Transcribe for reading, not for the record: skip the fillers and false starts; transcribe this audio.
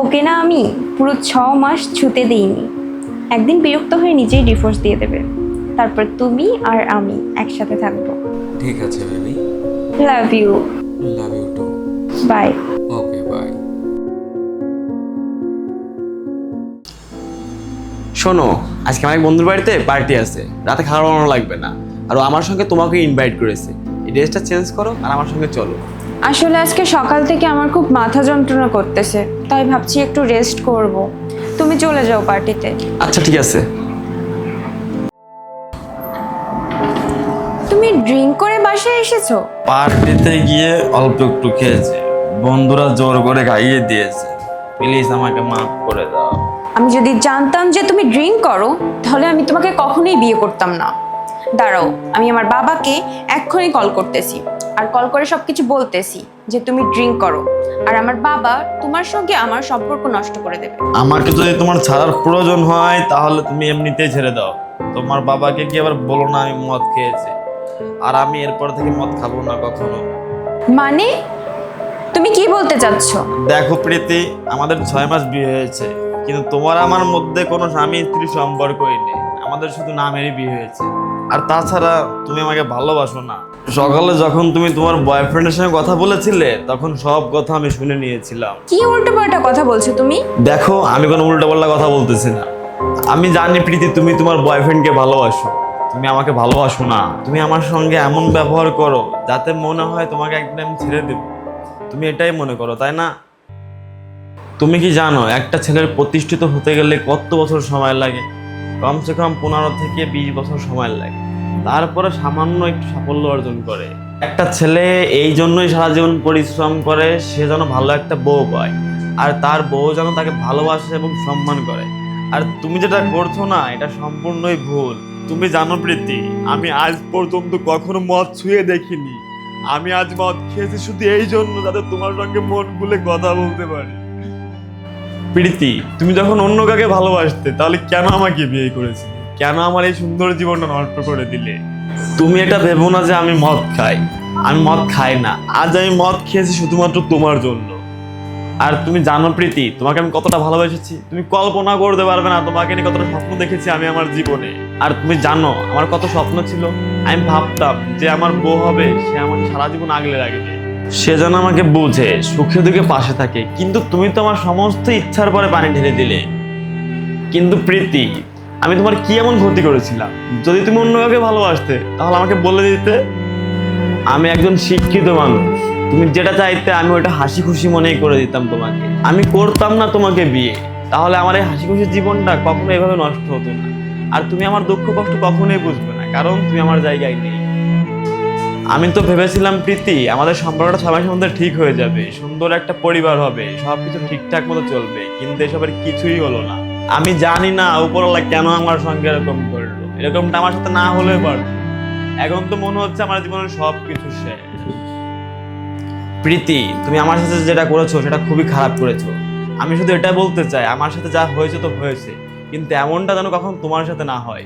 ওকে না আমি পুরো 6 মাস ছুতে দিইনি। একদিন বিরক্ত হয়ে নিজেই ডিভোর্স দিয়ে দেবে, তারপর তুমি আর আমি একসাথে থাকবো। ঠিক আছে baby, love you. Love you too. Bye. Okay bye. শোনো, আজকে আমার এক বন্ধুর বাড়িতে পার্টি আছে, রাতে খাওয়া বানানো লাগবে না, আর ও আমার সঙ্গে তোমাকে ইনভাইট করেছে। এই ড্রেসটা চেঞ্জ করো আর আমার সঙ্গে চলো। আসলে আজকে সকাল থেকে আমার খুব মাথা যন্ত্রণা করতেছে, তাই ভাবছি একটু রেস্ট করব। তুমি চলে যাও পার্টিতে। আচ্ছা ঠিক আছে। তুমি ড্রিঙ্ক করে বাসায় এসেছো? পার্টিতে গিয়ে অল্প একটু খেয়েছে, বন্ধুরা জোর করে খাইয়ে দিয়েছে। প্লিজ আমাকে মাফ করে দাও। আমি যদি জানতাম যে তুমি ড্রিঙ্ক করো, তাহলে আমি তোমাকে কখনোই বিয়ে করতাম না। দাঁড়াও, আমি আমার বাবাকে এক্ষুনি কল করতেছি, আর কল করে সবকিছু বলতেছি যে তুমি ড্রিঙ্ক করো, আর আমার বাবা তোমার সঙ্গে আমার সম্পর্ক নষ্ট করে দেবে। আমাকে যদি তোমার ছাড়ার প্রয়োজন হয় তাহলে তুমি এমনিতেই ছেড়ে দাও। তোমার বাবাকে কি আবার বলো না আমি মদ খেয়েছি, আর আমি এরপর থেকে মদ খাবো না কখনো। মানে তুমি কি বলতে চাচ্ছ? দেখো প্রীতি, আমাদের 6 মাস বিয়ে হয়েছে, কিন্তু তোমার আমার মধ্যে কোনো স্বামী স্ত্রী সম্পর্কই নেই। আমাদের শুধু নামেরই বিয়ে হয়েছে। আর তাছাড়া তুমি আমাকে ভালোবাসো না। সকালে যখন তুমি তোমার বয়ফ্রেন্ডের সঙ্গে কথা বলেছিলে, তখন সব কথা আমি শুনে নিয়েছিলাম। কি উল্টোপাল্টা কথা বলছো তুমি? দেখো, আমি কোনো উল্টোপাল্টা কথা বলতেছি না। আমি জানি প্রীতি, তুমি তোমার বয়ফ্রেন্ডকে ভালোবাসো। তুমি আমাকে ভালোবাসো না। তুমি আমার সঙ্গে এমন ব্যবহার করো যাতে মনে হয় তোমাকে একদিন আমি ছেড়ে দেব। তুমি এটাই মনে করো, তাই না? তুমি কি জানো একটা ছেলের প্রতিষ্ঠিত হতে গেলে কত বছর সময় লাগে? কমসে কম 15 থেকে 20 বছর সময় লাগে। তারপরে সামান্য একটু সাফল্য অর্জন করে। একটা ছেলে এই জন্যই সারা জীবন পরিশ্রম করে, সে যেন ভালো একটা বউ পায়, আর তার বউ যেন তাকে ভালোবাসে এবং সম্মান করে। আর তুমি যেটা করছো না, এটা সম্পূর্ণই ভুল। তুমি জানো প্রীতি, আমি আজ পর্যন্ত কখনো মদ ছুঁয়ে দেখিনি। আমি আজ মদ খেয়েছি শুধু এই জন্য যাতে তোমার সঙ্গে মন খুলে কথা বলতে পারি। প্রীতি, তুমি যখন অন্য কাকে ভালোবাসতে, তাহলে কেন আমাকে বিয়ে করেছিলে? কেন আমার এই সুন্দর জীবনটা নষ্ট করে দিলে? তুমি এটা ভেবো না যে আমি মদ খাই। আমি মদ খাই না। আজ আমি মদ খেয়েছি শুধুমাত্র তোমার জন্য। আর তুমি জানো প্রীতি, তোমাকে আমি কতটা ভালোবেসেছি, তুমি কল্পনা করতে পারবে না তোমাকে নিয়ে কতটা স্বপ্ন দেখেছি আমি আমার জীবনে। আর তুমি জানো আমার কত স্বপ্ন ছিল। আমি ভাবতাম যে আমার বউ হবে, সে আমাকে সারা জীবন আগলে রাখবে, সে যেন আমাকে বুঝে, সুখে দুঃখে পাশে থাকে। কিন্তু তুমি তো আমার সমস্ত ইচ্ছার পরে পানি ঢেলে দিলে। কিন্তু প্রীতি, আমি তোমার কি এমন ক্ষতি করেছিলাম? যদি তুমি অন্য কাউকে ভালোবাসতে, তাহলে আমাকে বলে দিতে। আমি একজন শিক্ষিত মানুষ। তুমি যেটা চাইতে আমি ওটা হাসি খুশি মনেই করে দিতাম তোমাকে। আমি করতাম না তোমাকে বিয়ে, তাহলে আমার এই হাসি খুশি জীবনটা কখনো এভাবে নষ্ট হতো না। আর তুমি আমার দুঃখ কষ্ট কখনোই বুঝবে না, কারণ তুমি আমার জায়গায় নেই। আমি তো ভেবেছিলাম প্রীতি, আমাদের সম্পর্কটা সবাই মধ্যে ঠিক হয়ে যাবে, সুন্দর একটা পরিবার হবে, সবকিছু ঠিকঠাক মতো চলবে, কিন্তু এসবের কিছুই হলো না। আমি জানি না উপরওয়ালা কেন আমার সঙ্গে এরকম করলো। এরকমটা আমার সাথে না হলেও পারতো। এখন তো মনে হচ্ছে আমার জীবনের সবকিছু শেষ। প্রীতি, তুমি আমার সাথে যেটা করেছো সেটা খুবই খারাপ করেছো। আমি শুধু এটা বলতে চাই, আমার সাথে যা হয়েছে তো হয়েছে, কিন্তু এমনটা যেন কখন তোমার সাথে না হয়।